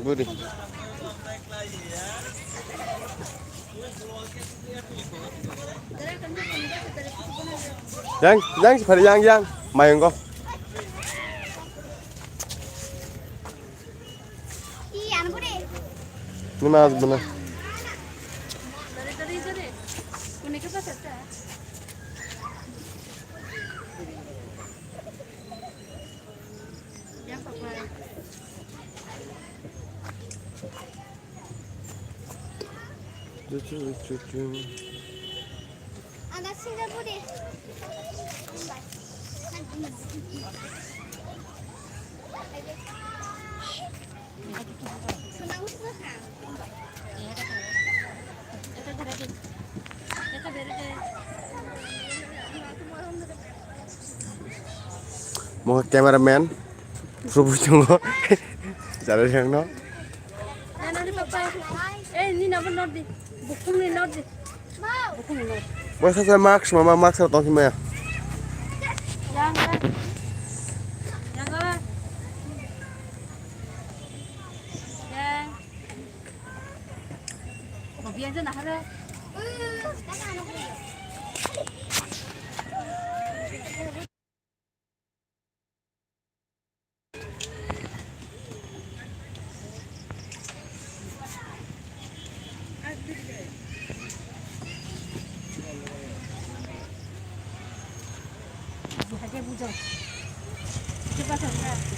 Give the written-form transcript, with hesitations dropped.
Budi. Yang pada yang main kok. Ini mas benar. Ada Singapura. Mau cameraman, subuh cunggo, jalan yang no. Ini nama not di, buku ni not di, buku ni not. Masa saya Max, mama Max atau gimana? Jangan, jangan, jangan. Mau biasa nak ada. Bukan bukan. Cepat cepat.